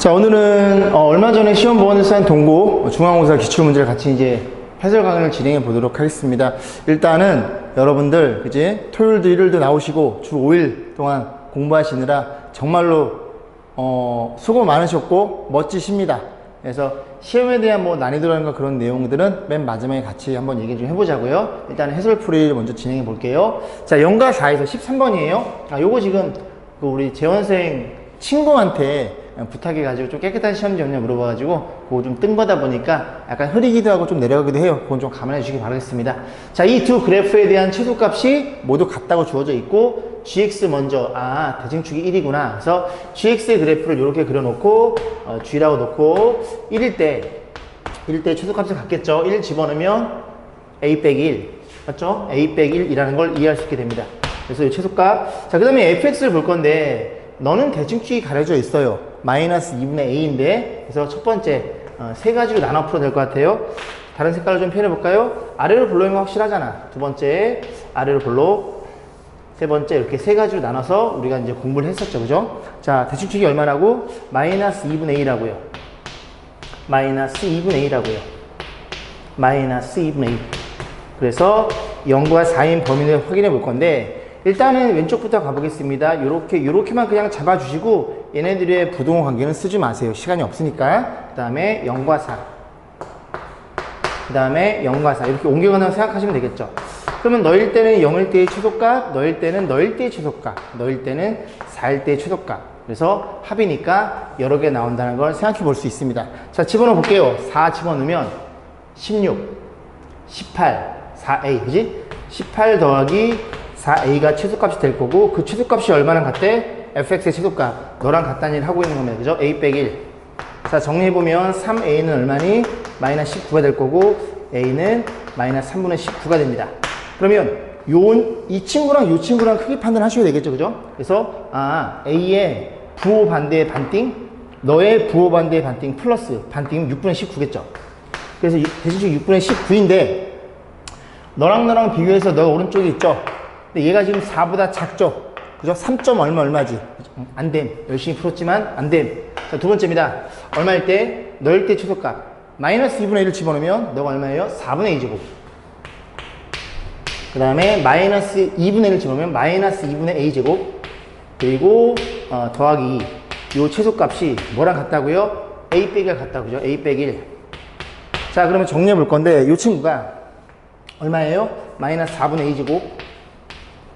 자, 오늘은 얼마 전에 시험 보원을 쌓인 동고 중앙공사 기출문제를 같이 이제 해설 강의를 진행해 보도록 하겠습니다. 일단은 여러분들 그지 토요일도 일요일도 나오시고 주 5일 동안 공부하시느라 정말로 수고 많으셨고 멋지십니다. 그래서 시험에 대한 뭐 난이도라든가 그런 내용들은 맨 마지막에 같이 한번 얘기 좀 해보자고요. 일단 해설풀이를 먼저 진행해 볼게요. 자, 0과 4에서 13번이에요. 요거 지금 그 우리 재원생 친구한테 부탁해가지고 좀 깨끗한 시험지 없냐 물어봐가지고 그거 좀 뜬 거다 보니까 약간 흐리기도 하고 좀 내려가기도 해요. 그건 좀 감안해 주시기 바라겠습니다. 자, 이 두 그래프에 대한 최소값이 모두 같다고 주어져 있고 gx 먼저 대칭축이 1이구나. 그래서 gx의 그래프를 이렇게 그려놓고 g라고 놓고 1일 때 최소값이 같겠죠. 1 집어넣으면 a 빼기 1 맞죠? a 빼기 1이라는 걸 이해할 수 있게 됩니다. 그래서 이 최소값. 자, 그 다음에 fx를 볼 건데 너는 대칭축이 가려져 있어요. 마이너스 2분의 a인데, 그래서 첫 번째 세 가지로 나눠 풀어도 될 것 같아요. 다른 색깔로 좀 표현해 볼까요? 아래로 볼록이면 확실하잖아. 두 번째 아래로 볼록, 세 번째 이렇게 세 가지로 나눠서 우리가 이제 공부를 했었죠, 그죠? 자, 대칭축이 얼마라고? 마이너스 2분의 a라고요. 마이너스 2분의 a라고요. 마이너스 2분의 a. 그래서 0과 4인 범위를 확인해 볼 건데. 일단은 왼쪽부터 가보겠습니다. 요렇게만 그냥 잡아주시고 얘네들의 부동호 관계는 쓰지 마세요. 시간이 없으니까. 그 다음에 0과 4. 그 다음에 0과 4. 이렇게 옮겨간다고 생각하시면 되겠죠. 그러면 너일 때는 0일 때의 최소값, 너일 때는 너일 때의 최소값, 너일 때는 4일 때의 최소값. 그래서 합이니까 여러 개 나온다는 걸 생각해 볼 수 있습니다. 자, 집어넣어 볼게요. 4 집어넣으면 16, 18, 4a. 그지? 18 더하기 4a가 최소값이 될 거고 그 최소값이 얼마나 같대? fx의 최소값. 너랑 같다는 일을 하고 있는 겁니다. 그죠? a 빼기 1. 자, 정리해보면 3a는 얼마니? 마이너스 19가 될 거고 a는 마이너스 3분의 19가 됩니다. 그러면 이 친구랑 이 친구랑 크기 판단하셔야 되겠죠. 그죠? 그래서 a의 부호 반대의 반띵, 너의 부호 반대의 반띵 플러스 반띵은 6분의 19겠죠. 그래서 대신식 6분의 19인데 너랑 나랑 비교해서 너가 오른쪽에 있죠. 근데 얘가 지금 4보다 작죠? 그죠? 3점 얼마지? 안 됨. 열심히 풀었지만 안 됨. 자, 두 번째입니다. 얼마일 때? 너일 때 최소값. 마이너스 2분의 1을 집어넣으면 너가 얼마예요? 4분의 2제곱. 그 다음에 마이너스 2분의 1을 집어넣으면 마이너스 2분의 a제곱. 그리고 더하기 2. 요 최소값이 뭐랑 같다고요? a 빼기가 같다고요. a 빼기 1. 자, 그러면 정리해 볼 건데 요 친구가 얼마예요? 마이너스 4분의 2제곱.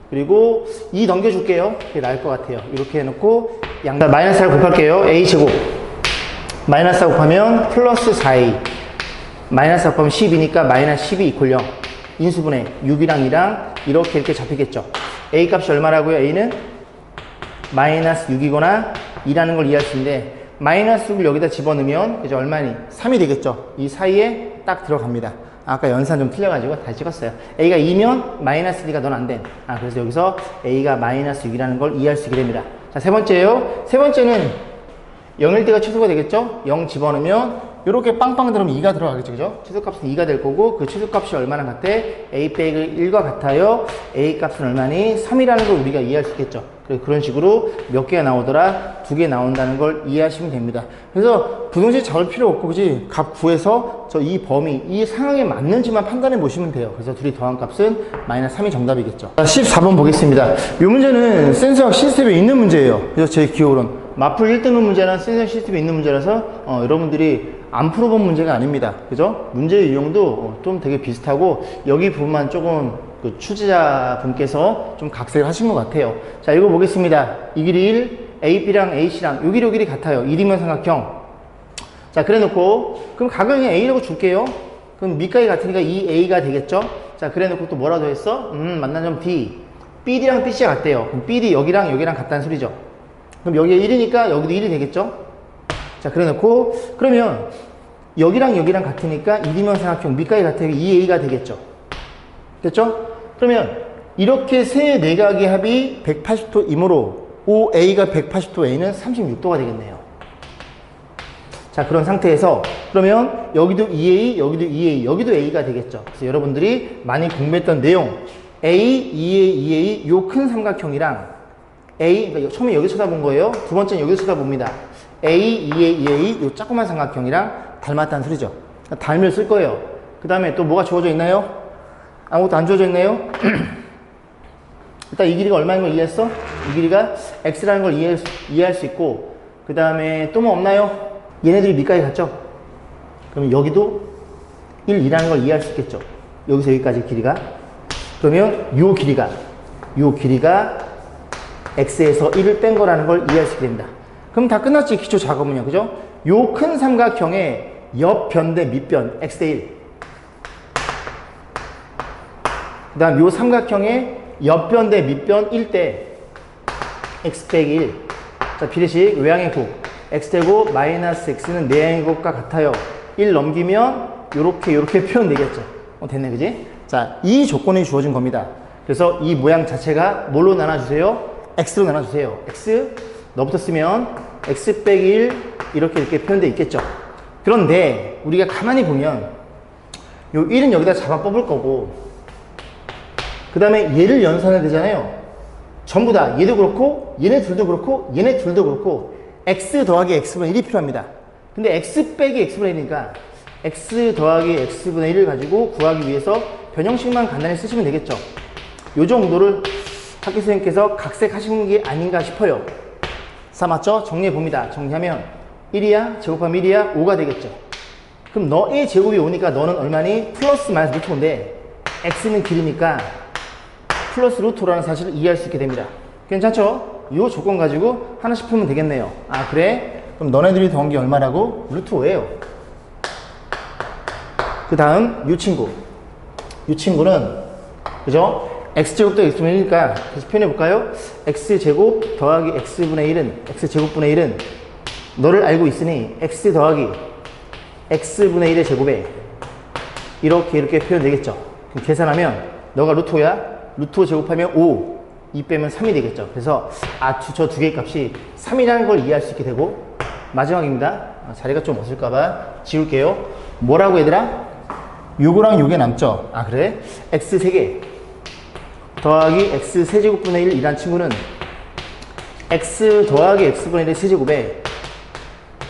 그리고 2 넘겨줄게요. 그게 나을 것 같아요. 이렇게 해놓고 양다 마이너스 4를 곱할게요. a제곱 마이너스 4 곱하면 플러스 4a 마이너스 4 곱하면 10이니까 마이너스 12 이퀄 0 인수분해 6이랑 2랑 이렇게 잡히겠죠. a 값이 얼마라고요? a는 마이너스 6이거나 2라는 걸 이해할 수 있는데 마이너스 6을 여기다 집어넣으면 그죠? 얼마니? 3이 되겠죠. 이 사이에 딱 들어갑니다. 아까 연산 좀 틀려가지고 다시 찍었어요. a가 2면 마이너스 2가 넌 안 돼. 그래서 여기서 a가 마이너스 6이라는 걸 이해할 수 있게 됩니다. 자, 세 번째예요. 세 번째는 0일 때가 최소가 되겠죠? 0 집어넣으면 이렇게 빵빵 들어오면 2가 들어가겠죠. 그죠? 최소값은 2가 될 거고 그 최소값이 얼마나 같대? a 빼기 1과 같아요. a 값은 얼마니? 3이라는 걸 우리가 이해할 수 있겠죠. 그런 식으로 몇 개가 나오더라? 2개 나온다는 걸 이해하시면 됩니다. 그래서 부등식 잡을 필요 없고 그지? 값 구해서 이 범위, 이 상황에 맞는지만 판단해 보시면 돼요. 그래서 둘이 더한 값은 마이너스 3이 정답이겠죠. 14번 보겠습니다. 이 문제는 센서학 시스템에 있는 문제예요. 그래서 제 기억으로는 마풀 1등급 문제는 센서학 시스템에 있는 문제라서 여러분들이 안 풀어본 문제가 아닙니다. 그죠? 문제의 유형도 좀 되게 비슷하고 여기 부분만 조금 그 취재자분께서 좀 각색을 하신 것 같아요. 자, 읽어보겠습니다. 이 길이 1, AB랑 AC랑 요 길이 같아요. 1이면 삼각형. 자, 그래 놓고 그럼 가격이 A라고 줄게요. 그럼 밑각이 같으니까 2A가 되겠죠? 자, 그래 놓고 또 뭐라도 했어? 만난 점 D. BD랑 BC가 같대요. 그럼 BD 여기랑 같다는 소리죠. 그럼 여기가 1이니까 여기도 1이 되겠죠? 자, 그래 놓고 그러면 여기랑 같으니까 1이면 삼각형 밑각이 같으니까 2A가 되겠죠? 됐죠? 그러면 이렇게 세 내각의 합이 180도이므로 OA가 180도, A는 36도가 되겠네요. 자, 그런 상태에서 그러면 여기도 2A, 여기도 2A, 여기도 A가 되겠죠. 그래서 여러분들이 많이 공부했던 내용 A, 2A, 2A 요 큰 삼각형이랑 A, 그러니까 처음에 여기 쳐다본 거예요. 두 번째는 여기 쳐다봅니다. A, 2A, 2A 요 조그만 삼각형이랑 닮았다는 소리죠. 닮을 쓸 거예요. 그 다음에 또 뭐가 주어져 있나요? 아무것도 안 주어져 있나요? 일단 이 길이가 얼마인 걸 이해했어? 이 길이가 x라는 걸 이해할 수 있고, 그 다음에 또 뭐 없나요? 얘네들이 밑까지 갔죠? 그럼 여기도 1, 2라는 걸 이해할 수 있겠죠? 여기서 여기까지 길이가. 그러면 요 길이가 x에서 1을 뺀 거라는 걸 이해할 수 있게 됩니다. 그럼 다 끝났지, 기초 작업은요. 그죠? 요 큰 삼각형의 옆변 대 밑변, x 대 1. 그 다음 요 삼각형의 옆변 대 밑변 1대 x 빼기 1. 자, 비례식 외항의 국. x제곱 마이너스 x는 내항의 곱과 같아요. 1 넘기면 요렇게 표현되겠죠. 됐네, 그지? 자, 이 조건이 주어진 겁니다. 그래서 이 모양 자체가 뭘로 나눠주세요? x로 나눠주세요. x, 너부터 쓰면 x 빼기 1 이렇게 표현되어 있겠죠. 그런데 우리가 가만히 보면 요 1은 여기다 잡아 뽑을 거고, 그 다음에 얘를 연산해야 되잖아요. 전부 다 얘도 그렇고 얘네 둘도 그렇고 얘네 둘도 그렇고 x 더하기 x분의 1이 필요합니다. 근데 x 빼기 x분의 1이니까 x 더하기 x분의 1을 가지고 구하기 위해서 변형식만 간단히 쓰시면 되겠죠. 요 정도를 학교 선생님께서 각색하시는 게 아닌가 싶어요. 맞죠? 정리해 봅니다. 정리하면 1이야 제곱하면 1이야 5가 되겠죠. 그럼 너의 제곱이 5니까 너는 얼마니? 플러스 마이너스 루트 5인데 x는 길이니까 플러스 루트 5라는 사실을 이해할 수 있게 됩니다. 괜찮죠? 이 조건 가지고 하나씩 풀면 되겠네요. 아, 그래? 그럼 너네들이 더한 게 얼마라고? 루트 5예요. 그 다음 이 친구는 그죠? x제곱 더 x분의 1이니까 다시 표현해 볼까요? x제곱 더하기 x분의 1은 x제곱분의 1은 너를 알고 있으니 x 더하기 x분의 1의 제곱에 이렇게 표현되겠죠. 그럼 계산하면 너가 루트 5야? 루트 5 제곱하면 5, 2 빼면 3이 되겠죠. 그래서 저 두 개의 값이 3이라는 걸 이해할 수 있게 되고, 마지막입니다. 자리가 좀 없을까봐 지울게요. 뭐라고 얘들아? 요거랑 요게 남죠? 아, 그래? x 3개 더하기 x 세제곱분의 1 이란 친구는 x 더하기 x분의 1의 세제곱에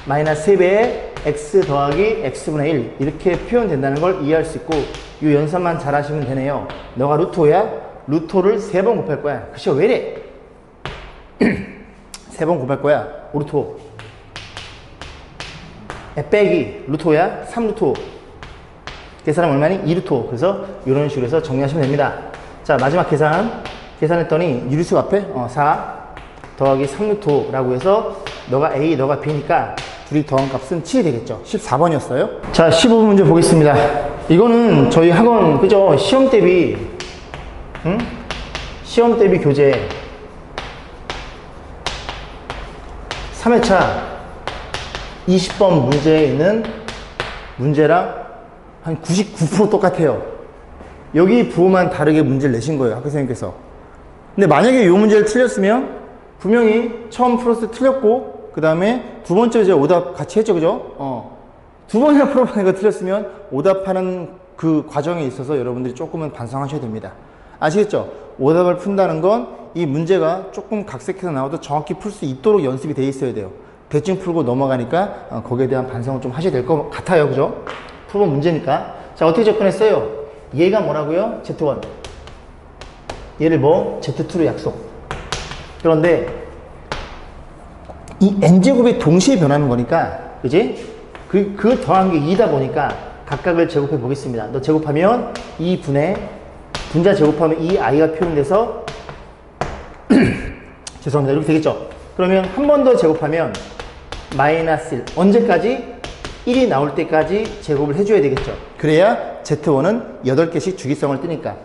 마이너스 3배의 x 더하기 x분의 1 이렇게 표현된다는 걸 이해할 수 있고, 이 연산만 잘 하시면 되네요. 너가 루트 5야? 루트 5를 3번 곱할 거야. 그쵸? 왜래? 3번 곱할 거야. 루트 5 빼기 루트 5야? 3 루트 5 계산하면 얼마니? 2 루트 5. 그래서 이런 식으로 해서 정리하시면 됩니다. 자, 마지막 계산했더니 유리수 앞에 4 더하기 3 루트 5라고 해서 너가 A, 너가 B니까 둘이 더한 값은 7이 되겠죠. 14번이었어요. 자, 15번 문제 보겠습니다. 이거는 저희 학원, 그죠? 시험 대비, 시험 대비 교재 3회차 20번 문제에 있는 문제랑 한 99% 똑같아요. 여기 부호만 다르게 문제를 내신 거예요, 학교 선생님께서. 근데 만약에 이 문제를 틀렸으면 분명히 처음 풀었을 때 틀렸고, 그 다음에 두 번째 이제 오답 같이 했죠, 그죠? 두 번이나 풀어보니까 틀렸으면 오답하는 그 과정에 있어서 여러분들이 조금은 반성하셔야 됩니다. 아시겠죠? 오답을 푼다는 건 이 문제가 조금 각색해서 나와도 정확히 풀 수 있도록 연습이 돼 있어야 돼요. 대충 풀고 넘어가니까 거기에 대한 반성을 좀 하셔야 될 것 같아요, 그죠? 풀어본 문제니까. 자, 어떻게 접근했어요? 얘가 뭐라고요? Z1. 얘를 뭐? Z2로 약속. 그런데 이 n제곱이 동시에 변하는 거니까, 그지? 그 더한 게 2다 보니까 각각을 제곱해 보겠습니다. 너 제곱하면 2분의 분자 제곱하면 이 i가 표현돼서 죄송합니다. 이렇게 되겠죠? 그러면 한 번 더 제곱하면 마이너스 1. 언제까지? 1이 나올 때까지 제곱을 해줘야 되겠죠? 그래야 Z1은 8개씩 주기성을 뜨니까.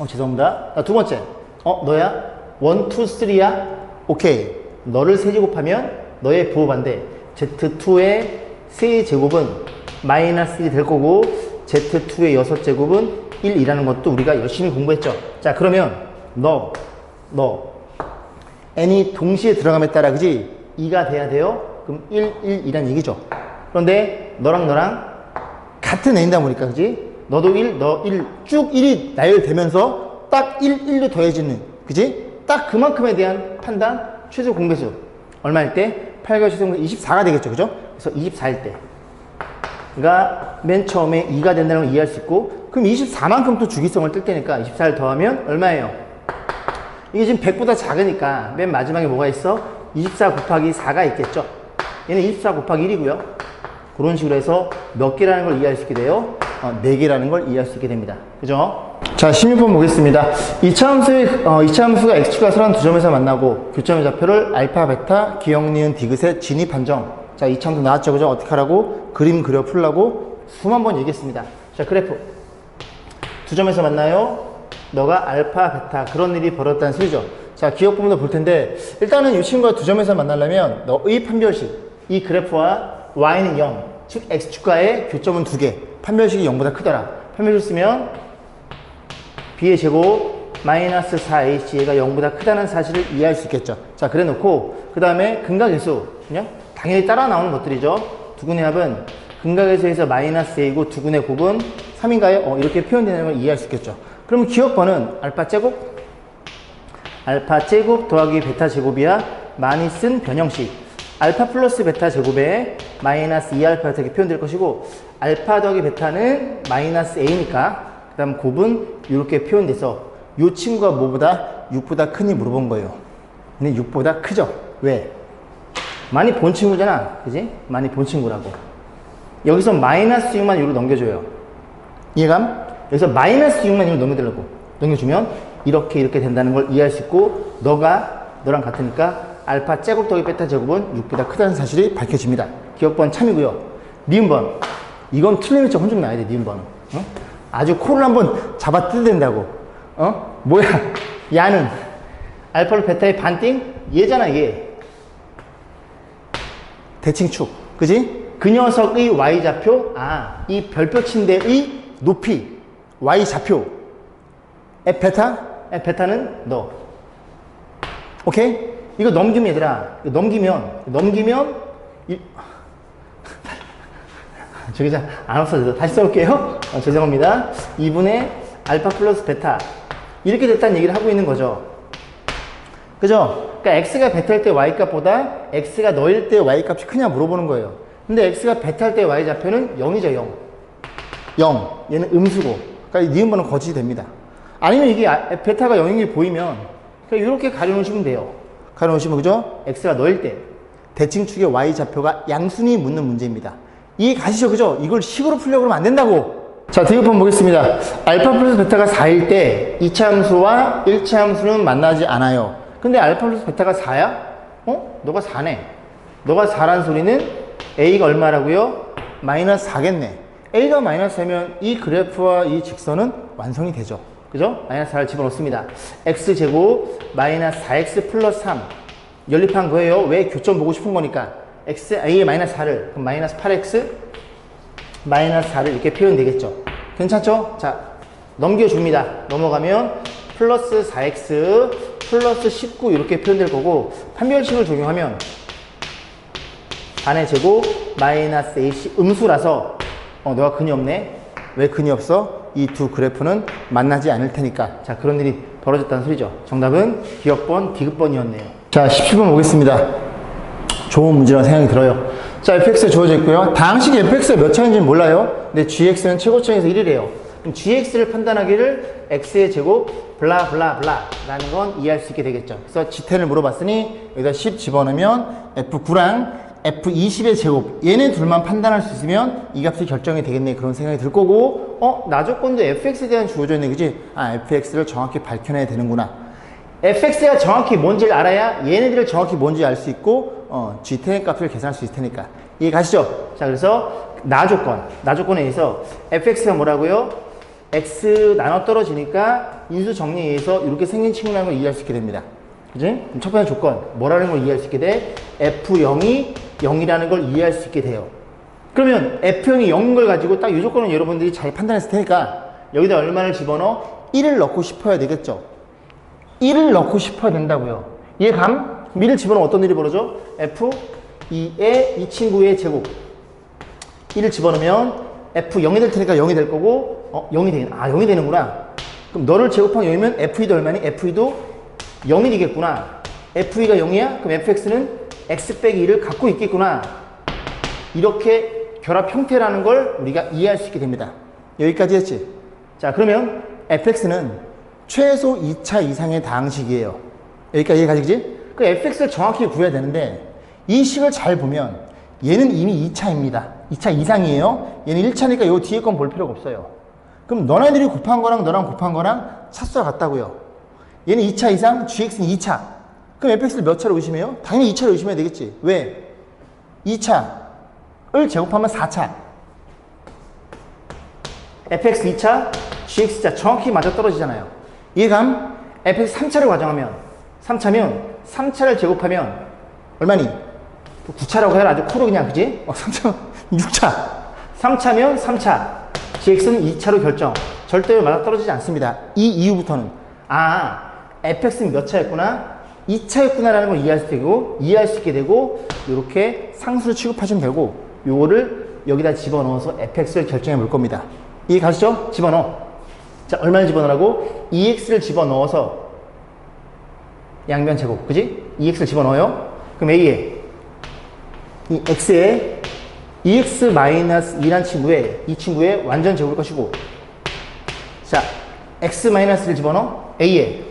죄송합니다. 자, 두 번째. 너야? 1, 2, 3야? 오케이. 너를 세제곱하면 너의 부호 반대. Z2의 세제곱은 마이너스 1이 될 거고, Z2의 6제곱은 1이라는 것도 우리가 열심히 공부했죠. 자, 그러면 너 n이 동시에 들어감에 따라, 그지? 2가 돼야 돼요. 그럼 1, 1이란 얘기죠. 그런데 너랑 같은 n이다 보니까, 그지? 너도 1, 너 1, 쭉 1이 나열되면서 딱 1, 1로 더해지는, 그지? 딱 그만큼에 대한 판단 최소 공배수 얼마일 때? 8과 최소 공배수 24가 되겠죠. 그죠? 그래서 24일 때. 그러니까 맨 처음에 2가 된다는 걸 이해할 수 있고, 그럼 24만큼 또 주기성을 뜰 테니까 24를 더하면 얼마예요? 이게 지금 100보다 작으니까 맨 마지막에 뭐가 있어? 24 곱하기 4가 있겠죠. 얘는 24 곱하기 1이고요. 그런 식으로 해서 몇 개라는 걸 이해할 수 있게 돼요? 4개라는 걸 이해할 수 있게 됩니다. 그죠? 자, 16번 보겠습니다. 이차함수가 x축과 서란 두 점에서 만나고 교점의 좌표를 알파, 베타, 기역, 니은, 디귿에 진입 판정. 자, 이차함수 나왔죠? 그죠? 어떻게 하라고? 그림 그려 풀라고 수만 번 얘기했습니다. 자, 그래프. 두 점에서 만나요. 너가 알파, 베타. 그런 일이 벌어졌다는 소리죠. 자, 기억 부분도 볼 텐데, 일단은 이 친구가 두 점에서 만나려면 너의 판별식, 이 그래프와 y는 0, 즉 x축과의 교점은 2개, 판별식이 0보다 크더라. 판별식 쓰면 b의 제곱 마이너스 4ac 얘가 0보다 크다는 사실을 이해할 수 있겠죠. 자, 그래 놓고 그 다음에 근각계수, 그냥 당연히 따라 나오는 것들이죠. 두근의 합은 근각계수에서 마이너스 a이고 두근의 곱은 3인가요? 이렇게 표현되는 걸 이해할 수 있겠죠. 그러면 기억번은 알파 제곱 더하기 베타 제곱이야 많이 쓴 변형식 알파 플러스 베타 제곱에 마이너스 2알파 이렇게 표현될 것이고, 알파 더하기 베타는 마이너스 a니까 그 다음 곱은 이렇게 표현돼서 이 친구가 뭐보다 6보다 크니 물어본 거예요. 근데 6보다 크죠? 왜? 많이 본 친구잖아, 그지? 많이 본 친구라고. 여기서 마이너스 6만 여기로 넘겨줘요. 이해감? 여기서 마이너스 6만 여기로 넘겨주면 이렇게 된다는 걸 이해할 수 있고, 너랑 같으니까 알파 제곱 더하기 베타 제곱은 6보다 크다는 사실이 밝혀집니다. 기억번 참이고요. 니은번. 이건 틀리면 진짜 혼좀 나야 돼, 니은번. 아주 코를 한번 잡아 뜯어야 된다고. 뭐야? 야는 알파로 베타의 반띵? 얘잖아, 얘. 대칭축. 그지? 그 녀석의 y좌표, 이 별표 침대의 높이, y좌표. 베타는 너. 오케이? 이거 넘기면 얘들아, 넘기면 저기 안 없어져서 다시 써볼게요. 죄송합니다. 2분의 알파 플러스 베타 이렇게 됐다는 얘기를 하고 있는 거죠. 그죠? 그러니까 x가 베타일 때 y값보다 x가 너일 때 y값이 크냐 물어보는 거예요. 근데 x가 베타일 때 y좌표는 0이죠. 0. 얘는 음수고, 그러니까 니은번은 거짓이 됩니다. 아니면 이게 베타가 0인 게 보이면 그냥 이렇게 가려놓으시면 돼요. 가려놓으시면, 그죠? x가 너일 때 대칭축의 y좌표가 양순이 묻는 문제입니다. 이해 가시죠? 그죠? 이걸 식으로 풀려고 그러면 안 된다고. 자, 대입번 보겠습니다. 알파 플러스 베타가 4일 때 2차 함수와 1차 함수는 만나지 않아요. 근데 알파 플러스 베타가 4야? 너가 4네. 너가 4란 소리는 a가 얼마라고요? 마이너스 4겠네. a가 마이너스 4면 이 그래프와 이 직선은 완성이 되죠. 그죠? 마이너스 4를 집어넣습니다. x제곱 마이너스 4x 플러스 3 연립한 거예요. 왜? 교점 보고 싶은 거니까. a의 마이너스 4를, 그럼 마이너스 8x 마이너스 4를 이렇게 표현되겠죠. 괜찮죠? 자, 넘겨줍니다. 넘어가면 플러스 4x 플러스 19 이렇게 표현될 거고, 판별식을 적용하면 4의 제곱 마이너스 ac 음수라서 너가 근이 없네. 왜 근이 없어? 이 두 그래프는 만나지 않을 테니까. 자, 그런 일이 벌어졌다는 소리죠. 정답은 기억번, 디귿번이었네요. 자, 17번 보겠습니다. 좋은 문제라는 생각이 들어요. 자, fx가 주어져 있고요. 다항식 fx가 몇 차인지는 몰라요. 근데 gx는 최고차에서 1이래요. 그럼 gx를 판단하기를 x의 제곱 블라 블라 블라 라는 건 이해할 수 있게 되겠죠. 그래서 g10을 물어봤으니 여기다 10 집어넣으면 f9랑 f20의 제곱, 얘네 둘만 판단할 수 있으면 이 값이 결정이 되겠네, 그런 생각이 들 거고, 나조건도 fx에 대한 주어져 있네, 그지? fx를 정확히 밝혀내야 되는구나. fx가 정확히 뭔지를 알아야 얘네들을 정확히 뭔지 알 수 있고, g10의 값을 계산할 수 있을 테니까. 이해 가시죠? 자, 그래서 나조건에 의해서 fx가 뭐라고요? x 나눠 떨어지니까 인수 정리에 의해서 이렇게 생긴 친구라는 걸 이해할 수 있게 됩니다. 그지? 그럼 첫 번째 조건, 뭐라는 걸 이해할 수 있게 돼? f0이 0이라는 걸 이해할 수 있게 돼요. 그러면 f0이 0인 걸 가지고 딱 이 조건은 여러분들이 잘 판단했을 테니까 여기다 얼마를 집어넣어? 1을 넣고 싶어야 되겠죠? 1을 넣고 싶어야 된다고요. 이해감? 1을 집어넣으면 어떤 일이 벌어져? f2의 이 친구의 제곱 1을 집어넣으면 f0이 될 테니까 0이 될 거고 0이 되는구나. 그럼 너를 제곱한 0이면 f2도 얼마니? f2도 0이 되겠구나. FE가 0이야? 그럼 fx는 x 빼기 2를 갖고 있겠구나. 이렇게 결합 형태라는 걸 우리가 이해할 수 있게 됩니다. 여기까지 했지? 자, 그러면 fx는 최소 2차 이상의 다항식이에요. 여기까지 이해가지지? 그 fx를 정확히 구해야 되는데 이 식을 잘 보면 얘는 이미 2차입니다. 2차 이상이에요. 얘는 1차니까 요 뒤에 건 볼 필요가 없어요. 그럼 너네들이 곱한 거랑 너랑 곱한 거랑 차수가 같다고요. 얘는 2차 이상, gx는 2차. 그럼 fx를 몇 차로 의심해요? 당연히 2차로 의심해야 되겠지. 왜? 2차를 제곱하면 4차. fx 2차, gx 2차 정확히 맞아떨어지잖아요. 이해감? fx 3차를 가정하면 3차면 3차를 제곱하면 얼마니? 9차라고 해라. 아주 코로 그냥, 그지? 3차면 6차. 3차면 3차. gx는 2차로 결정. 절대로 맞아떨어지지 않습니다. 이 이후부터는. 아, fx는 몇 차였구나? 2차였구나라는 걸 이해할 수 있게 되고, 이렇게 상수를 취급하시면 되고, 요거를 여기다 집어넣어서 fx를 결정해 볼 겁니다. 이해 가시죠? 집어넣어. 자, 얼마를 집어넣으라고? 2x를 집어넣어서 양변 제곱, 그지? 2x를 집어넣어요. 그럼 a에 이 x에 2x-2란 친구에 이 친구의 완전 제곱일 것이고, 자, x-를 집어넣어. a에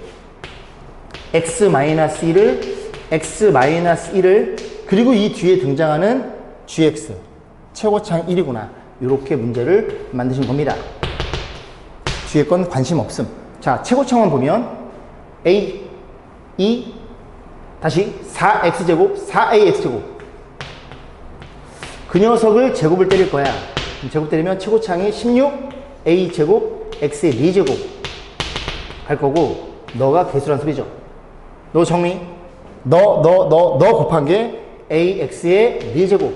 x-1을 그리고 이 뒤에 등장하는 gx 최고창 1이구나. 이렇게 문제를 만드신 겁니다. 뒤에 건 관심 없음. 자, 최고창만 보면 a 2 다시 4x제곱 4ax제곱. 그 녀석을 제곱을 때릴 거야. 제곱 때리면 최고창이 16 a제곱 x의 4제곱 할 거고, 너가 개수란 소리죠. 너 정리. 너 곱한 게 ax의 4제곱.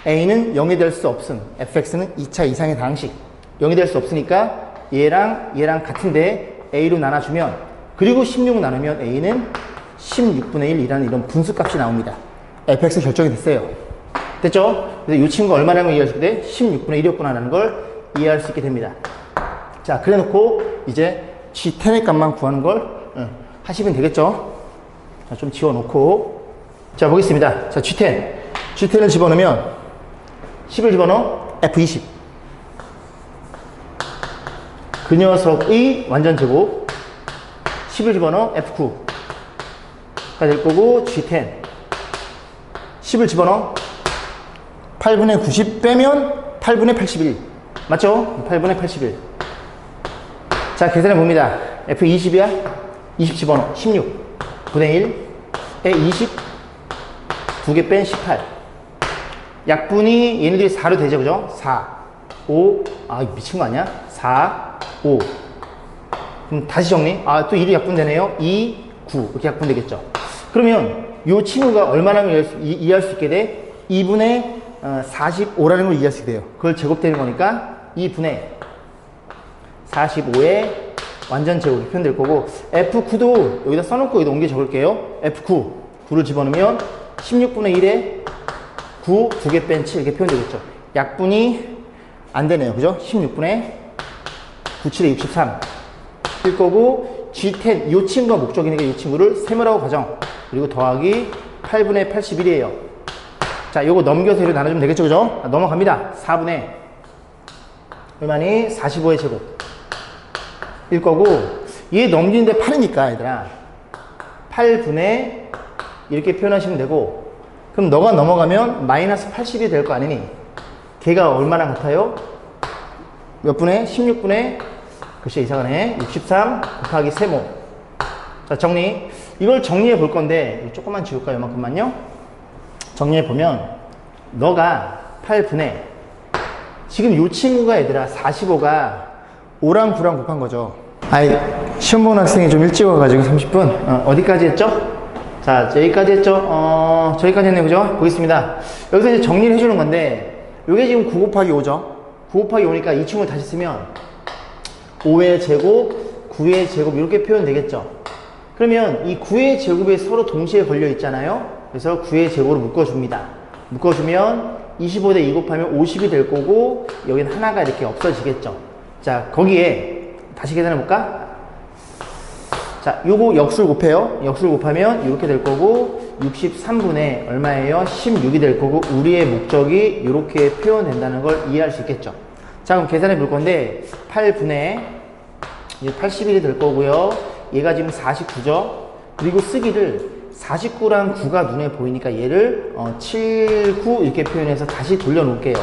a는 0이 될 수 없음. fx는 2차 이상의 다항식. 0이 될 수 없으니까 얘랑 같은데 a로 나눠주면, 그리고 16 나누면 a는 16분의 1이라는 이런 분수값이 나옵니다. fx 결정이 됐어요. 됐죠? 그래서 이 친구가 얼마라는 걸 이해할 수 있게 돼? 16분의 1이었구나라는 걸 이해할 수 있게 됩니다. 자, 그래 놓고 이제 g10의 값만 구하는 걸 하시면 되겠죠? 자, 좀 지워놓고. 자, 보겠습니다. 자, g10을 집어넣으면 10을 집어넣어 f20. 그 녀석의 완전 제곱 10을 집어넣어 f9가 될 거고, g10 10을 집어넣어 8분의 90 빼면 8분의 81 맞죠? 8분의 81. 자, 계산해 봅니다. f20이야? 20 집어넣어 16 분의 1에 20 두 개 뺀 18. 약분이 얘네들이 4로 되죠, 그죠? 4 5 아, 미친 거 아니야? 4 5. 그럼 다시 정리. 아, 또 1이 약분되네요. 2 9 이렇게 약분되겠죠. 그러면 이 친구가 얼마나 이해할 수 있게 돼? 2분의 45라는 걸 이해할 수 있게 돼요. 그걸 제곱되는 거니까 2분의 45의 완전 제곱이 표현될 거고, F9도 여기다 써놓고 여기다 옮겨 적을게요. F9, 9를 집어넣으면 16분의 1에 9, 2개 뺀 7 이렇게 표현되겠죠. 약분이 안 되네요. 그죠? 16분의 9, 7에 63 일 거고, G10, 이 친구가 목적이니까 이 친구를 세모라고 가정. 그리고 더하기 8분의 81이에요. 자, 요거 넘겨서 이렇게 나눠주면 되겠죠, 그죠? 넘어갑니다. 4분의 얼마니? 45의 제곱 일 거고, 얘 넘기는데 8이니까 얘들아 8분의 이렇게 표현하시면 되고, 그럼 너가 넘어가면 마이너스 80이 될 거 아니니? 걔가 얼마나 같아요? 몇 분의? 16분의 글쎄 이상하네. 63 곱하기 세모. 자, 정리. 이걸 정리해 볼 건데 조금만 지울까요? 이만큼만요. 정리해 보면 너가 8분의 지금 이 친구가 얘들아 45가 5랑 9랑 곱한 거죠. 아이, 시험 보는 학생이 좀 일찍 와가지고 30분 어디까지 했죠? 자, 여기까지 했죠? 저기까지 했네요, 그죠? 보겠습니다. 여기서 이제 정리를 해주는 건데, 요게 지금 9 곱하기 5죠? 9 곱하기 5니까 이 친구를 다시 쓰면 5의 제곱, 9의 제곱 이렇게 표현되겠죠? 그러면 이 9의 제곱에 서로 동시에 걸려 있잖아요? 그래서 9의 제곱으로 묶어줍니다. 묶어주면 25대 2 곱하면 50이 될 거고, 여기는 하나가 이렇게 없어지겠죠? 자, 거기에 다시 계산해 볼까? 자, 요거 역수를 곱해요. 역수를 곱하면 이렇게 될 거고 63분의 얼마예요? 16이 될 거고 우리의 목적이 이렇게 표현된다는 걸 이해할 수 있겠죠. 자, 그럼 계산해 볼 건데 8분의 81이 될 거고요. 얘가 지금 49죠. 그리고 쓰기를 49랑 9가 눈에 보이니까 얘를 7, 9 이렇게 표현해서 다시 돌려놓을게요.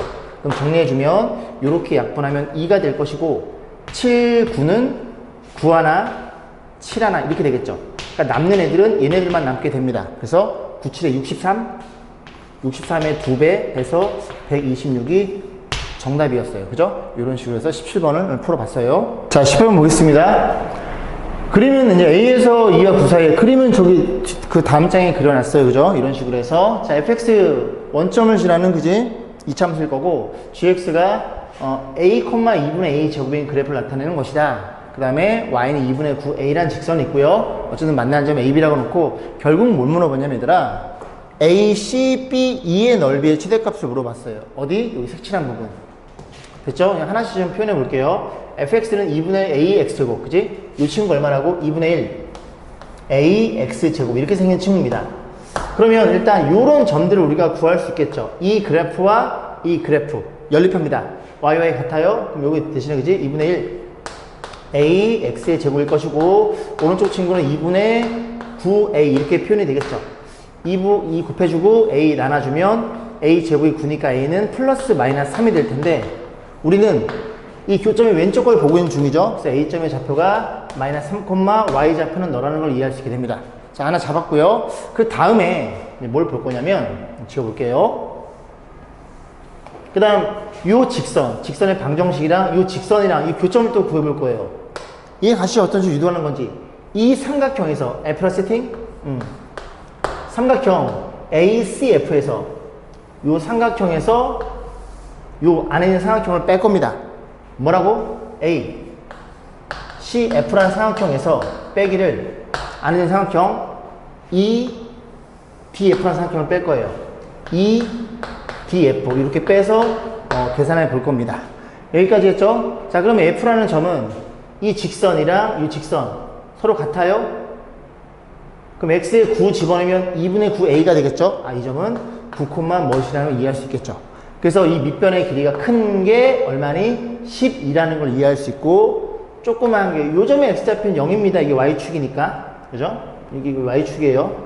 그럼 정리해주면 이렇게 약분하면 2가 될 것이고 7, 9는 9 하나, 7 하나 이렇게 되겠죠. 그러니까 남는 애들은 얘네들만 남게 됩니다. 그래서 9, 7에 63, 63의 2배 해서 126이 정답이었어요. 그죠? 이런 식으로 해서 17번을 풀어봤어요. 자, 18번 보겠습니다. 그림은 이제 A에서 2와 9 사이에 그림은 저기 그 다음 장에 그려놨어요. 그죠? 이런 식으로 해서 자, fx 원점을 지나는 그지? 이참수일 거고 gx가 a, 2분의 a 제곱인 그래프를 나타내는 것이다. 그 다음에 y는 2분의 9a란 직선이 있고요. 어쨌든 만나는 점 ab라고 놓고 결국 뭘 물어보냐면 얘들아 a, c, b, e의 넓이의 최대값을 물어봤어요. 어디? 여기 색칠한 부분. 됐죠? 그냥 하나씩 좀 표현해 볼게요. fx는 2분의 a x제곱, 그지? 이 친구 얼마라고? 2분의 1 a x제곱 이렇게 생긴 친구입니다. 그러면 일단 이런 점들을 우리가 구할 수 있겠죠. 이 그래프와 이 그래프 연립합니다. y 같아요? 그럼 여기 대신에 그지? 2분의 1 a x의 제곱일 것이고 오른쪽 친구는 2분의 9a 이렇게 표현이 되겠죠. 2 곱해주고 a 나눠주면 a 제곱이 9니까 a는 플러스 마이너스 3이 될 텐데 우리는 이 교점의 왼쪽 걸 보고 있는 중이죠. 그래서 a점의 좌표가 마이너스 3, y 좌표는 너라는 걸 이해할 수 있게 됩니다. 자, 하나 잡았고요. 그 다음에 뭘 볼 거냐면 지워볼게요. 그 다음 요 직선의 방정식이랑 요 직선이랑 이 교점을 또 구해볼 거예요. 이 값이 어떤 식으로 유도하는 건지 이 삼각형에서 F라 세팅? 삼각형 ACF에서 요 삼각형에서 요 안에 있는 삼각형을 뺄 겁니다. 뭐라고? A CF라는 삼각형에서 빼기를 안에 있는 삼각형 EDF라는 삼각형을 뺄 거예요. EDF 이렇게 빼서 계산해 볼 겁니다. 여기까지 했죠? 자, 그러면 F라는 점은 이 직선이랑 이 직선 서로 같아요? 그럼 X에 9 집어넣으면 2분의 9A가 되겠죠? 아, 이 점은 9, 무엇이라는 걸 이해할 수 있겠죠? 그래서 이 밑변의 길이가 큰 게 얼마니? 12라는 걸 이해할 수 있고 조그만 게 요 점의 X좌표는 0입니다. 이게 Y축이니까. 그죠? 이게 Y축이에요.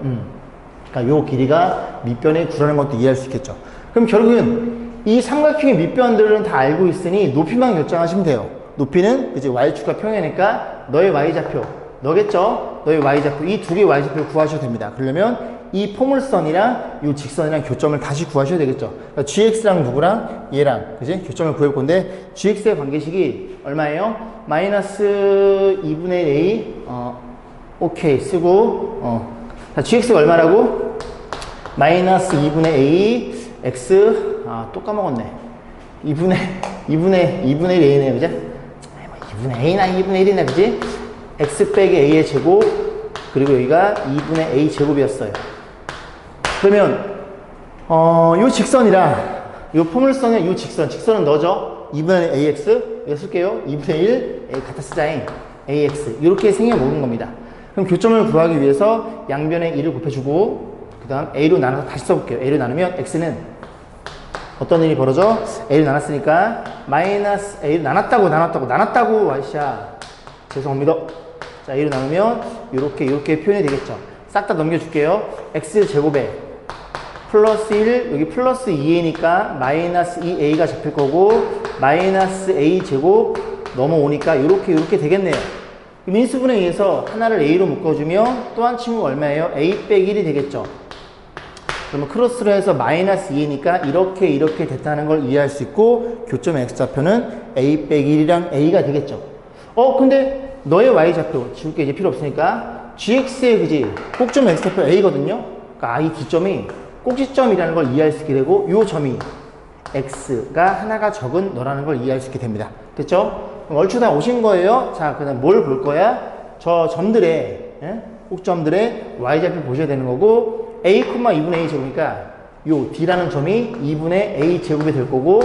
그러니까 요 길이가 밑변의 9라는 것도 이해할 수 있겠죠. 그럼 결국은 이 삼각형의 밑변들은 다 알고 있으니 높이만 결정하시면 돼요. 높이는 이제 Y축과 평행이니까 너의 Y좌표, 너겠죠? 너의 Y좌표, 이 두 개의 Y좌표를 구하셔도 됩니다. 그러려면 이 포물선이랑 이 직선이랑 교점을 다시 구하셔야 되겠죠. 그러니까 gx랑 누구랑 얘랑 그지? 교점을 구해볼 건데 gx의 관계식이 얼마예요? 마이너스 2분의 a 오케이 쓰고 자, gx가 얼마라고? 마이너스 2분의 a x 또 까먹었네. 2분의 1a네 그죠? 2분의 a나 2분의 1이네 그지? x 빼기 a의 제곱 그리고 여기가 2분의 a 제곱이었어요. 그러면 요 직선이랑 요 포물선의 요 직선은 너죠? 2분의 ax 이거 쓸게요. 2분의 1 a 갖다 쓰자잉 ax 이렇게 생겨먹는 겁니다. 그럼 교점을 구하기 위해서 양변에 2를 곱해주고 그 다음 a로 나눠서 다시 써볼게요. a로 나누면 x는 어떤 일이 벌어져? a를 나눴으니까 마이너스 a를 나눴다고 와이샤 죄송합니다. 자, a로 나누면 이렇게 표현이 되겠죠. 싹 다 넘겨줄게요. x제곱에 플러스 1 여기 플러스 2a니까 마이너스 2a가 잡힐 거고 마이너스 a제곱 넘어오니까 이렇게 되겠네요. 인수분해에 의해서 하나를 a로 묶어주면 또 한 친구가 얼마예요? a 빼기 1이 되겠죠. 그러면 크로스로 해서 마이너스 2니까 이렇게 됐다는 걸 이해할 수 있고 교점의 x좌표는 a 빼기 1이랑 a가 되겠죠. 근데 너의 y좌표 지울 게 이제 필요 없으니까 gx의 그지 꼭점 x좌표 a거든요. 그러니까 이 D점이 꼭지점이라는 걸 이해할 수 있게 되고 요 점이 x가 하나가 적은 너라는 걸 이해할 수 있게 됩니다. 됐죠? 그럼 얼추 다 오신 거예요. 자, 그 다음 뭘 볼 거야? 저 점들의 꼭점들의 y좌표 보셔야 되는 거고 a, 2분의 a 제곱이니까 요 d라는 점이 2분의 a 제곱이 될 거고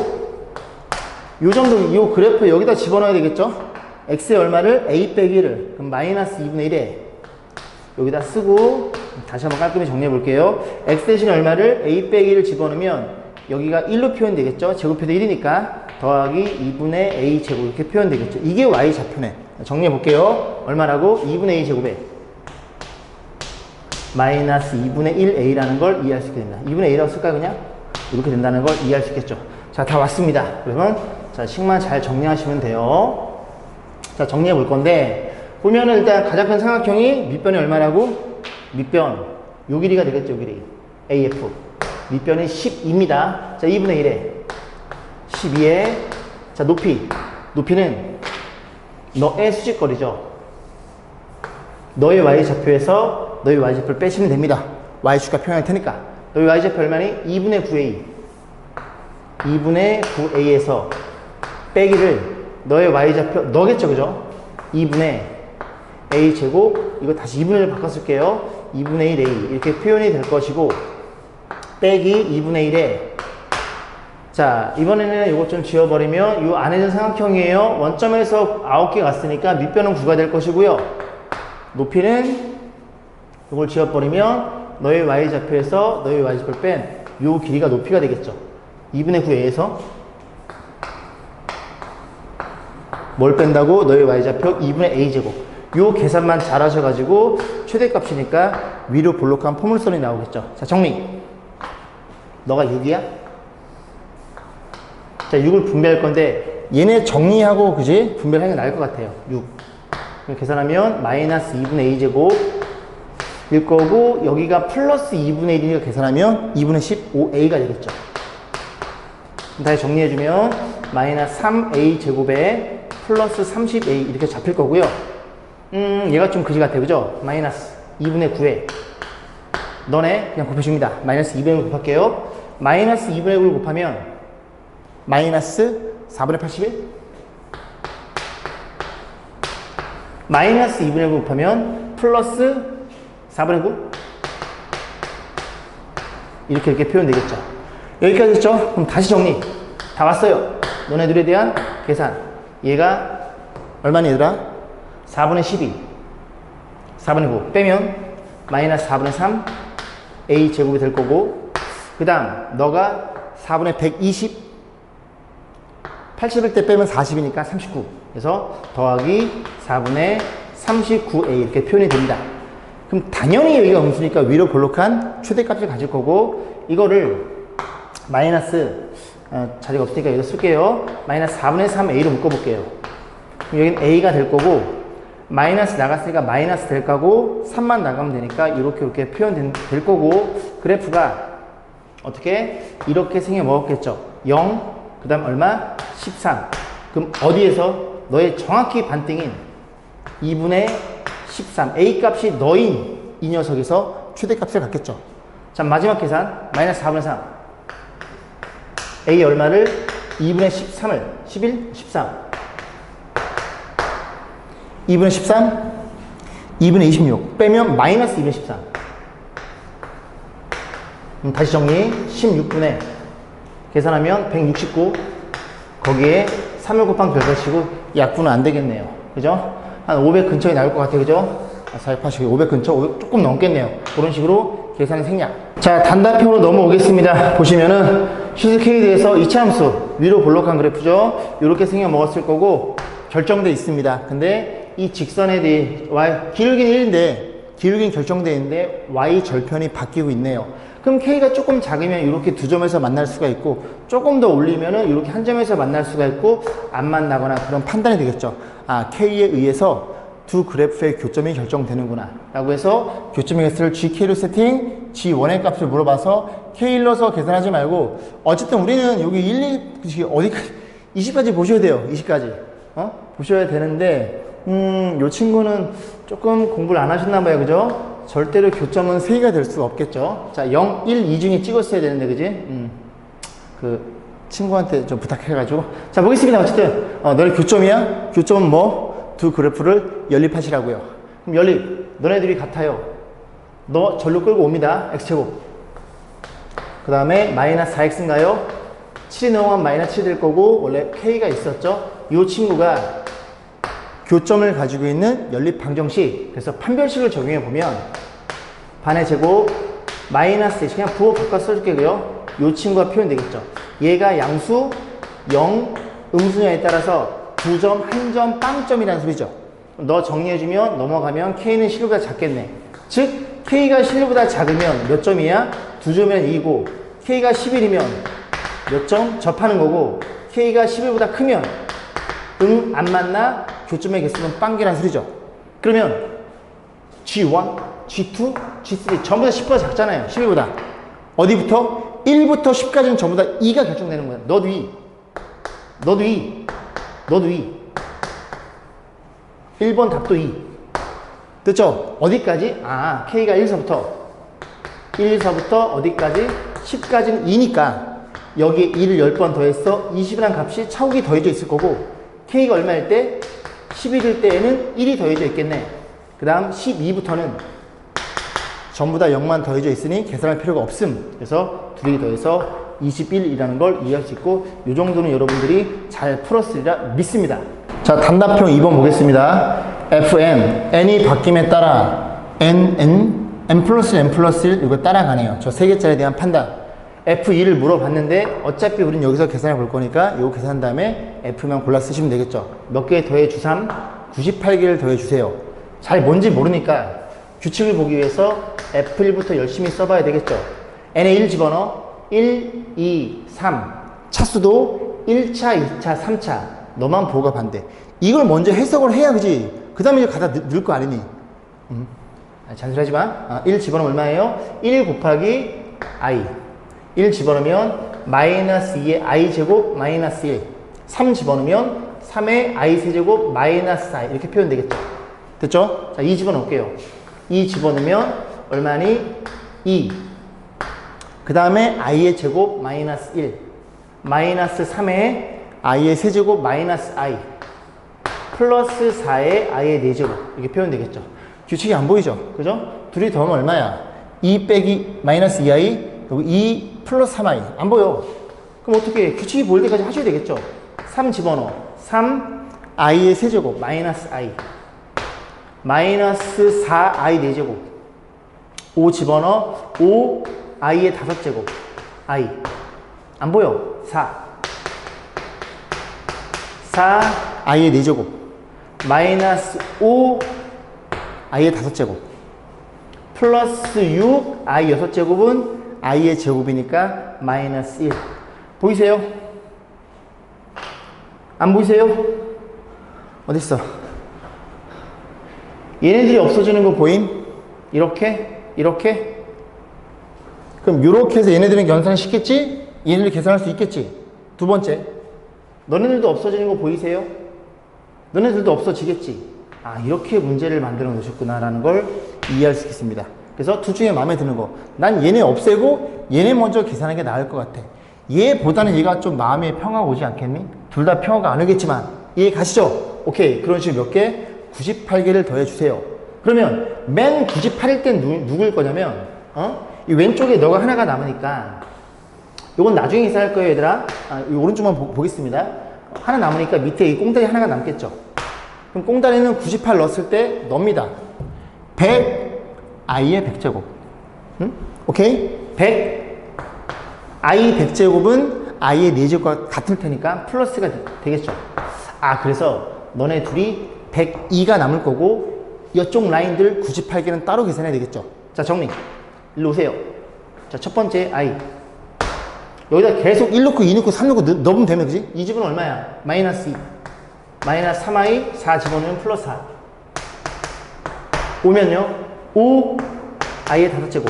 요 점도 요 그래프 여기다 집어넣어야 되겠죠? x의 얼마를 a 빼기 1을 그럼 마이너스 2분의 1에 여기다 쓰고 다시 한번 깔끔히 정리해 볼게요. x 대신 얼마를 a 빼기를 집어넣으면 여기가 1로 표현되겠죠. 제곱해도 1이니까 더하기 2분의 a 제곱 이렇게 표현되겠죠. 이게 y 좌표네. 정리해 볼게요. 얼마라고? 2분의 a 제곱에 마이너스 2분의 1a라는 걸 이해할 수 있게 됩니다. 2분의 a라고 쓸까요 그냥? 이렇게 된다는 걸 이해할 수 있겠죠. 자, 다 왔습니다. 그러면 자, 식만 잘 정리하시면 돼요. 자, 정리해 볼 건데 보면은 일단 가장 큰 삼각형이 밑변이 얼마라고? 밑변 요 길이가 되겠죠. 요 길이 AF 밑변이 12입니다. 자, 2분의 1에 12에 자, 높이는 너의 수직거리죠. 너의 y좌표에서 너의 y좌표를 빼시면 됩니다. y축과 표현할 테니까 너의 y좌표 얼마니? 2분의 9a 2분의 9a에서 빼기를 너의 y좌표 너겠죠. 그죠? 2분의 a 제곱 이거 다시 2분의 1로 바꿔 쓸게요. 2분의 1a 이렇게 표현이 될 것이고 빼기 2분의 1에 자, 이번에는 이거 좀 지워버리면 이 안에 있는 삼각형이에요. 원점에서 9개 갔으니까 밑변은 9가 될 것이고요. 높이는 이걸 지워버리면 너의 y좌표에서 너의 y좌표를 뺀 이 길이가 높이가 되겠죠. 2분의 9a에서 뭘 뺀다고? 너의 y좌표 2분의 a제곱. 요 계산만 잘 하셔가지고 최대값이니까 위로 볼록한 포물선이 나오겠죠. 자, 정리. 너가 6이야? 자, 6을 분배할 건데 얘네 정리하고 그지? 분배하는 게 나을 것 같아요. 6 계산하면 마이너스 2분의 a제곱 일 거고 여기가 플러스 2분의 1이니까 계산하면 2분의 15a가 되겠죠. 다시 정리해주면 마이너스 3a 제곱에 플러스 30a 이렇게 잡힐 거고요. 얘가 좀 그지 같아요. 그죠? 마이너스 2분의 9에 너네 그냥 곱해줍니다. 마이너스 2분의 9 곱할게요. 마이너스 2분의 9를 곱하면 마이너스 4분의 81 마이너스 2분의 9 곱하면 플러스 4분의 9 이렇게 표현되겠죠. 여기까지 했죠? 그럼 다시 정리. 다 왔어요. 너네들에 대한 계산. 얘가 얼마니 얘들아? 4분의 12 4분의 9 빼면 마이너스 4분의 3 a 제곱이 될 거고 그 다음 너가 4분의 120 80일 때 빼면 40이니까 39 그래서 더하기 4분의 39a 이렇게 표현이 됩니다. 그럼 당연히 여기가 음수니까 위로 볼록한 최대값을 가질 거고 이거를 마이너스 자리가 없으니까 여기다 쓸게요. 마이너스 4분의 3a로 묶어볼게요. 그럼 여기는 a가 될 거고 마이너스 나갔으니까 마이너스 될 거고 3만 나가면 되니까 이렇게 표현될 거고 그래프가 어떻게 이렇게 생겨 먹었겠죠. 0 그 다음 얼마? 13 그럼 어디에서 너의 정확히 반띵인 2분의 13 a 값이 너인 이 녀석에서 최대값을 갖겠죠. 자, 마지막 계산 마이너스 4분의 3 a 얼마를 2분의 13을 11 13 2분의 13 2분의 26 빼면 마이너스 2분의 13 다시 정리 16분의 계산하면 169 거기에 3을 곱한 결과치고 약분은 안 되겠네요. 그죠? 한 500 근처에 나올 것 같아요. 그죠? 480, 500 근처? 500 조금 넘겠네요. 그런 식으로 계산이 생략. 자, 단답형으로 넘어오겠습니다. 보시면은 슈즈 K드에서 이차함수 위로 볼록한 그래프죠. 이렇게 생겨 먹었을 거고 결정돼 있습니다. 근데 이 직선에 대해 기울기는 1인데 기울기는 결정돼 있는데 y 절편이 바뀌고 있네요. 그럼 K가 조금 작으면 이렇게 두 점에서 만날 수가 있고 조금 더 올리면은 이렇게 한 점에서 만날 수가 있고 안 만나거나 그런 판단이 되겠죠. 아, K에 의해서 두 그래프의 교점이 결정되는구나 라고 해서 교점의 값을 GK로 세팅, G1의 값을 물어봐서 K 일러서 계산하지 말고 어쨌든 우리는 여기 1, 2, 어디까지 20까지 보셔야 돼요. 20까지 보셔야 되는데 요 친구는 조금 공부를 안 하셨나 봐요. 그죠? 절대로 교점은 3개가 될 수가 없겠죠. 자, 0, 1, 2 중에 찍었어야 되는데, 그지? 그 친구한테 좀 부탁해가지고. 자, 보겠습니다. 어쨌든 너네 교점이야? 교점은 뭐? 두 그래프를 연립하시라고요. 그럼 연립, 너네들이 같아요. 너 절로 끌고 옵니다. x제곱. 그 다음에 마이너스 4x인가요? 7이 넘어가면 마이너스 7이 될 거고 원래 k가 있었죠. 이 친구가 교점을 가지고 있는 연립 방정식. 그래서 판별식을 적용해 보면 반의 제곱 마이너스 그냥 부호 바꿔 써줄게요. 요 친구가 표현되겠죠. 얘가 양수 0 음수냐에 따라서 2점, 1점, 빵점이라는 소리죠. 너 정리해주면 넘어가면 K는 실루보다 작겠네. 즉 K가 실루보다 작으면 몇 점이야? 2점이면 2고 K가 11이면 몇 점? 접하는 거고 K가 11보다 크면 안 만나 교점의 개수는 빵개라는 소리죠. 그러면 G1, G2, G3 전부 다 10보다 작잖아요. 11보다. 어디부터? 1부터 10까지는 전부 다 2가 결정되는 거야. 너도 2. 너도 2. 너도 2. 1번 답도 2. 됐죠? 어디까지? 아, K가 1서부터 1서부터 어디까지? 10까지는 2니까 여기에 2를 10번 더했어. 20이라는 값이 차욱이 더해져 있을 거고 K가 얼마일 때? 11일 때에는 1이 더해져 있겠네. 그 다음 12부터는 전부 다 0만 더해져 있으니 계산할 필요가 없음. 그래서 둘이 더해서 21이라는 걸 이해할 수 있고 이 정도는 여러분들이 잘 풀었으리라 믿습니다. 자, 단답형 2번 보겠습니다. fn, n이 바뀜에 따라 n 플러스 n 플러스 1 이거 따라가네요. 저 세 개짜리에 대한 판단. F2를 물어봤는데 어차피 우린 여기서 계산해 볼 거니까 이거 계산한 다음에 F만 골라 쓰시면 되겠죠. 몇 개 더해 주삼? 98개를 더해 주세요. 잘 뭔지 모르니까 규칙을 보기 위해서 F1부터 열심히 써봐야 되겠죠. N에 1 집어넣어. 1, 2, 3. 차수도 1차, 2차, 3차. 너만 보호가 반대. 이걸 먼저 해석을 해야 그지? 그 다음에 이제 갖다 넣을 거 아니니? 잔소리하지 마. 1 집어넣으면 얼마예요? 1 곱하기 I. 1 집어넣으면 마이너스 2의 I 제곱 마이너스 1. 3 집어넣으면 3의 I 세제곱 마이너스 I. 이렇게 표현되겠죠. 됐죠? 자, 2 집어넣을게요. 2 집어넣으면 얼마니? 2. 그 다음에 I의 제곱 마이너스 1. 마이너스 3의 I의 세제곱 마이너스 I. 플러스 4의 I의 4제곱. 이렇게 표현되겠죠. 규칙이 안 보이죠? 그죠? 둘이 더하면 얼마야? 2 빼기 마이너스 2I. 여기 2 플러스 3I. 안 보여. 그럼 어떻게 해? 규칙이 보일 때까지 하셔야 되겠죠? 3 집어넣어. 3 I의 세제곱 마이너스 I. 마이너스 4I 4제곱. 5 집어넣어. 5 I의 5제곱. I. 안 보여. 4 I의 4제곱. 마이너스 5 I의 5제곱. 플러스 6 I 6제곱은 I의 제곱이니까 마이너스 1. 보이세요? 안 보이세요? 어딨어? 얘네들이 없어지는 거 보임? 이렇게? 이렇게? 그럼 이렇게 해서 얘네들은 연산시켰지? 얘네들 계산할 수 있겠지? 두 번째, 너네들도 없어지는 거 보이세요? 너네들도 없어지겠지? 아, 이렇게 문제를 만들어 놓으셨구나 라는 걸 이해할 수 있습니다. 그래서 둘 중에 마음에 드는 거, 난 얘네 없애고 얘네 먼저 계산하는 게 나을 것 같아. 얘보다는 얘가 좀 마음에 평화가 오지 않겠니? 둘 다 평화가 안 오겠지만 이해 가시죠? 오케이, 그런 식으로 몇 개? 98개를 더해주세요. 그러면 맨 98일 땐 누굴 거냐면 이 왼쪽에 너가 하나가 남으니까 이건 나중에 계산할 거예요 얘들아. 이 오른쪽만 보겠습니다. 하나 남으니까 밑에 이 꽁다리 하나가 남겠죠. 그럼 꽁다리는 98 넣었을 때 넣습니다. 100 I의 100제곱. 오케이? 100 I 100제곱은 I의 4제곱과 같을 테니까 플러스가 되겠죠. 아, 그래서 너네 둘이 102가 남을 거고 이쪽 라인들 98개는 따로 계산해야 되겠죠. 자, 정리. 일로 오세요. 자, 첫 번째 I. 여기다 계속 1 넣고 2 넣고 3 넣고 넣으면 되면 그지? 이 집은 얼마야? 마이너스 2. 마이너스 3I 4 집어넣으면 플러스 4. 오면요 5 I의 5제곱.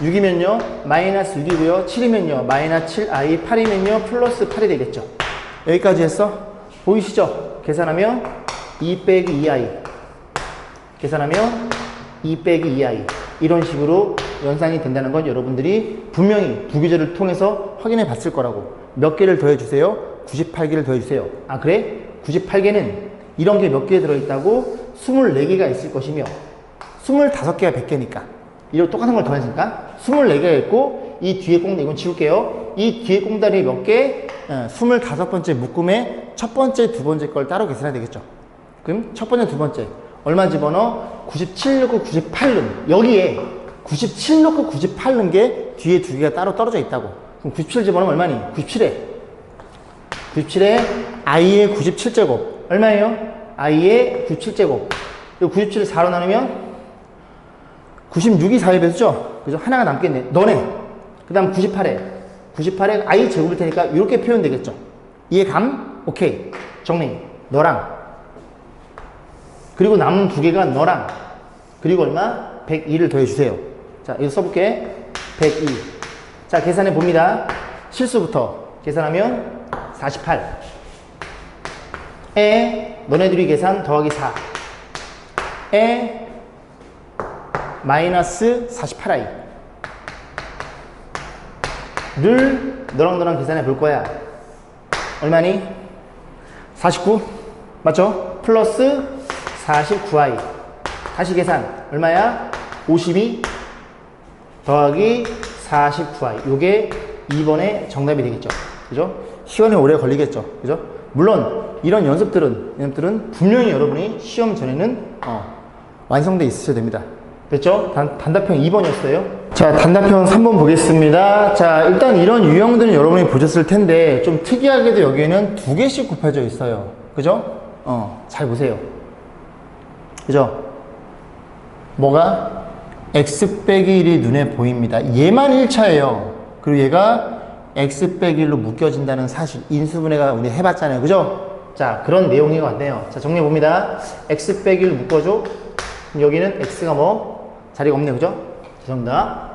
6이면요 마이너스 6이고요. 7이면요 마이너스 7I. 8이면요 플러스 8이 되겠죠. 여기까지 했어? 보이시죠? 계산하면 2 빼기 2I. 계산하면 2 빼기 2I. 이런 식으로 연산이 된다는 건 여러분들이 분명히 부기절을 통해서 확인해 봤을 거라고. 몇 개를 더해주세요? 98개를 더해주세요. 아, 그래? 98개는 이런 게 몇 개 들어있다고? 24개가 있을 것이며 25개가 100개니까 이거 똑같은 걸 더했으니까 24개가 있고 이 뒤에 꽁다리, 이건 지울게요. 이 뒤에 꽁다리 몇 개? 25번째 묶음의 첫 번째, 두 번째 걸 따로 계산해야 되겠죠. 그럼 첫 번째, 두 번째. 얼마 집어넣어? 97 넣고 98 넣으면. 여기에 97 넣고 98 넣은 게 뒤에 두 개가 따로 떨어져 있다고. 그럼 97 집어넣으면 얼마니? 97에. 97에 i의 97제곱. 얼마예요? i의 97제곱. 그리고 97을 4로 나누면 96이 4의 배수죠? 그죠? 하나가 남겠네. 너네. 그 다음 98에 i 제곱일 테니까 이렇게 표현되겠죠? 이해감? 오케이. 정리. 너랑. 그리고 남은 두 개가 너랑. 그리고 얼마? 102를 더해주세요. 자, 이거 써볼게. 102. 자, 계산해 봅니다. 실수부터 계산하면 48. 너네들이 계산 더하기 4. 마이너스 48i. 를 너랑 계산해 볼 거야. 얼마니? 49. 맞죠? 플러스 49i. 다시 계산. 얼마야? 52 더하기 49i. 요게 2번의 정답이 되겠죠. 그죠? 시간이 오래 걸리겠죠. 그죠? 물론 이런 연습들은 분명히 여러분이 시험 전에는 완성돼 있으셔야 됩니다. 됐죠? 단답형 2번이었어요. 자, 단답형 3번 보겠습니다. 자, 일단 이런 유형들은 여러분이 보셨을 텐데 좀 특이하게도 여기에는 두 개씩 곱해져 있어요. 그죠? 잘 보세요. 그죠? 뭐가? x 빼기 1이 눈에 보입니다. 얘만 1차예요. 그리고 얘가 x 빼기 1로 묶여진다는 사실. 인수분해가 우리 해봤잖아요. 그죠? 자, 그런 내용이 왔네요. 자, 정리해봅니다. x 빼기 1 묶어줘. 그럼 여기는 x가 뭐? 자리가 없네. 그죠? 죄송합니다.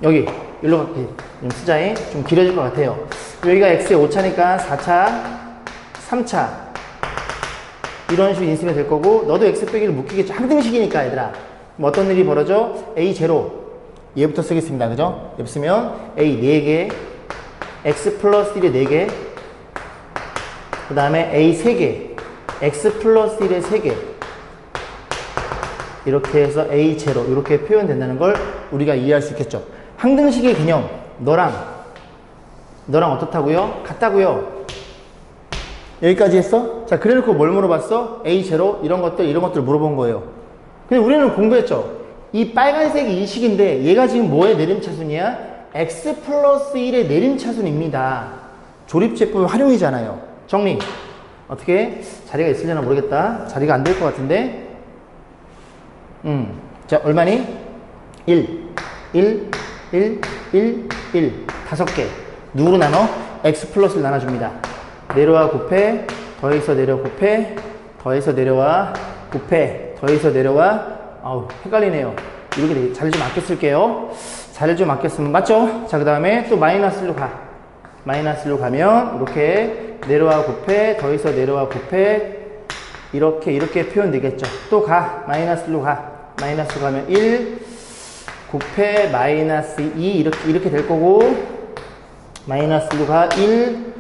여기, 일로 갈게. 좀 숫자에 좀 길어질 것 같아요. 여기가 x의 5차니까 4차, 3차. 이런 식으로 인수분해 될 거고, 너도 x 빼기 1을 묶이겠죠. 항등식이니까, 얘들아. 그럼 어떤 일이 벌어져? a0. 얘부터 쓰겠습니다. 그죠? 얘 쓰면 a 4개, x 플러스 1에 4개, 그 다음에 a 3개, x 플러스 1에 3개. 이렇게 해서 a0 이렇게 표현된다는 걸 우리가 이해할 수 있겠죠. 항등식의 개념, 너랑 어떻다고요? 같다고요. 여기까지 했어? 자, 그래놓고 뭘 물어봤어? a0 이런 것들 물어본 거예요. 근데 우리는 공부했죠. 이 빨간색이 이 식인데 얘가 지금 뭐의 내림차순이야? x 플러스 1의 내림차순입니다. 조립제품 활용이잖아요. 정리. 어떻게? 자리가 있으려나 모르겠다. 자리가 안 될 것 같은데. 자, 얼마니? 1. 5개. 누구로 나눠? x 플러스를 나눠줍니다. 내려와 곱해, 더해서 내려 곱해, 더해서 내려와 곱해, 더해서 내려와. 아우, 헷갈리네요. 이렇게 돼. 자리 좀 아껴 쓸게요. 자리를 좀 아껴 쓰면 맞죠? 자, 그 다음에 또 마이너스로 가. 마이너스로 가면 이렇게 내려와 곱해, 더해서 내려와 곱해, 이렇게 표현되겠죠. 또 가. 마이너스로 가. 마이너스로 가면 1 곱해 마이너스 2 이렇게 될 거고, 마이너스로 가 1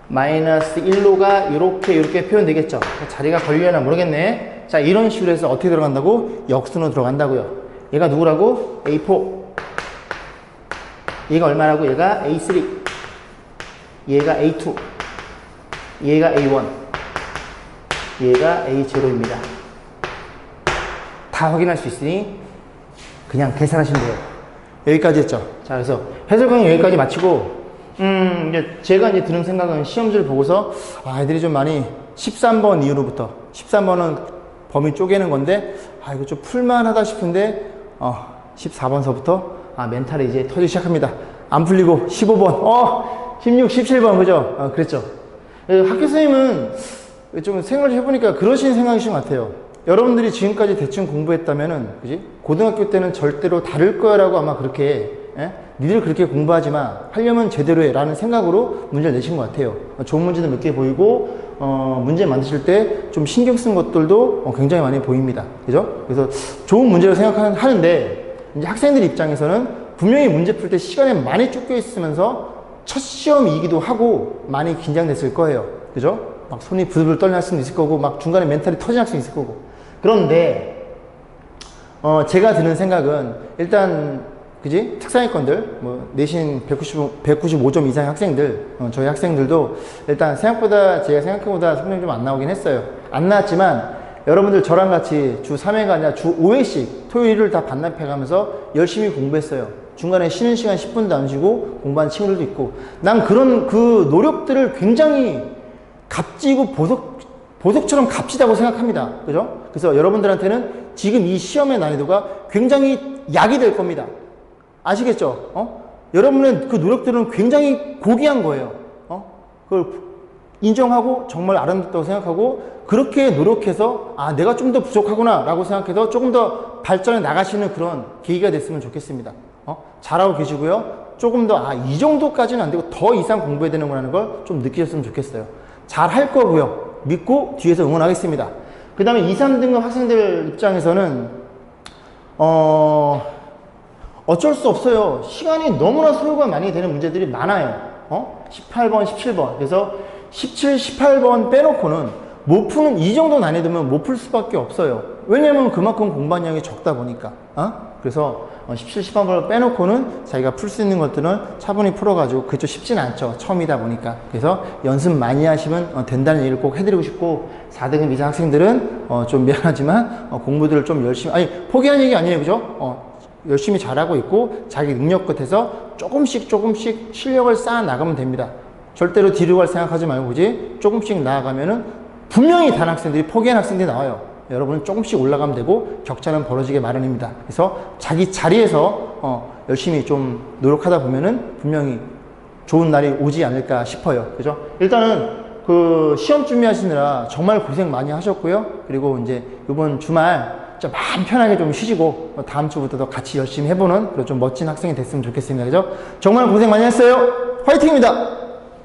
마이너스 1로 가 이렇게 표현되겠죠. 자리가 걸리려나 모르겠네. 자, 이런 식으로 해서 어떻게 들어간다고? 역순으로 들어간다고요. 얘가 누구라고? A4. 얘가 얼마라고? 얘가 A3. 얘가 A2. 얘가 A1. 얘가 A0입니다. 다 확인할 수 있으니 그냥 계산하시면 돼요. 여기까지 했죠. 자, 그래서 해설 강의 여기까지 마치고, 이제 제가 드는 생각은 시험지를 보고서, 애들이 좀 많이 13번 이후로부터, 13번은 범위 쪼개는 건데, 이거 좀 풀만하다 싶은데, 14번서부터, 멘탈이 이제 터지기 시작합니다. 안 풀리고, 15번, 16, 17번, 그죠? 그랬죠. 학교 선생님은 좀 생각을 해보니까 그러신 생각이신 것 같아요. 여러분들이 지금까지 대충 공부했다면은, 그지? 고등학교 때는 절대로 다를 거야 라고 아마 그렇게, 니들 그렇게 공부하지 마. 하려면 제대로 해. 라는 생각으로 문제를 내신 것 같아요. 좋은 문제도 몇 개 보이고, 문제 만드실 때 좀 신경 쓴 것들도 굉장히 많이 보입니다. 그죠? 그래서 좋은 문제를 생각하는데, 이제 학생들 입장에서는 분명히 문제 풀 때 시간에 많이 쫓겨 있으면서 첫 시험이기도 하고 많이 긴장됐을 거예요. 그죠? 막 손이 부들부들 떨릴 수는 있을 거고, 막 중간에 멘탈이 터진 학생이 있을 거고. 그런데, 제가 드는 생각은, 일단, 그지? 특상위권들, 내신 195점 이상의 학생들, 저희 학생들도 일단 생각보다, 제가 생각보다 성적이 좀 안 나오긴 했어요. 안 나왔지만, 여러분들 저랑 같이 주 3회가 아니라 주 5회씩 토요일을 다 반납해 가면서 열심히 공부했어요. 중간에 쉬는 시간 10분도 안 쉬고 공부하는 친구들도 있고, 난 그런 그 노력들을 굉장히 값지고 보석처럼 값지다고 생각합니다. 그죠? 그래서 여러분들한테는 지금 이 시험의 난이도가 굉장히 약이 될 겁니다. 아시겠죠? 여러분의 그 노력들은 굉장히 고귀한 거예요. 그걸 인정하고 정말 아름답다고 생각하고, 그렇게 노력해서 아, 내가 좀 더 부족하구나 라고 생각해서 조금 더 발전해 나가시는 그런 계기가 됐으면 좋겠습니다. 잘하고 계시고요. 조금 더 이 정도까지는 안 되고 더 이상 공부해야 되는구나라는 걸 좀 느끼셨으면 좋겠어요. 잘 할 거고요. 믿고 뒤에서 응원하겠습니다. 그 다음에 2, 3등급 학생들 입장에서는 어쩔 수 없어요. 시간이 너무나 소요가 많이 되는 문제들이 많아요. 18번, 17번. 그래서 17, 18번 빼놓고는 못 푸는, 이 정도 난이도면 못 풀 수밖에 없어요. 왜냐면 그만큼 공부한 양이 적다 보니까. 그래서 17, 18번을 빼놓고는 자기가 풀 수 있는 것들은 차분히 풀어가지고, 그렇죠. 쉽진 않죠. 처음이다 보니까. 그래서 연습 많이 하시면 된다는 얘기를 꼭 해드리고 싶고, 4등급 이상 학생들은 좀 미안하지만 공부들을 좀 열심히, 아니 포기한 얘기 아니에요. 그죠? 열심히 잘하고 있고 자기 능력 끝에서 조금씩 실력을 쌓아 나가면 됩니다. 절대로 뒤로 갈 생각하지 말고, 그지? 조금씩 나아가면은 분명히 다른 학생들이, 포기한 학생들이 나와요. 여러분은 조금씩 올라가면 되고 격차는 벌어지게 마련입니다. 그래서 자기 자리에서 열심히 좀 노력하다 보면은 분명히 좋은 날이 오지 않을까 싶어요. 그죠? 일단은 그 시험 준비하시느라 정말 고생 많이 하셨고요. 그리고 이제 이번 주말 좀 마음 편하게 좀 쉬시고 다음 주부터도 같이 열심히 해보는 그런 좀 멋진 학생이 됐으면 좋겠습니다. 그죠? 정말 고생 많이 했어요. 화이팅입니다.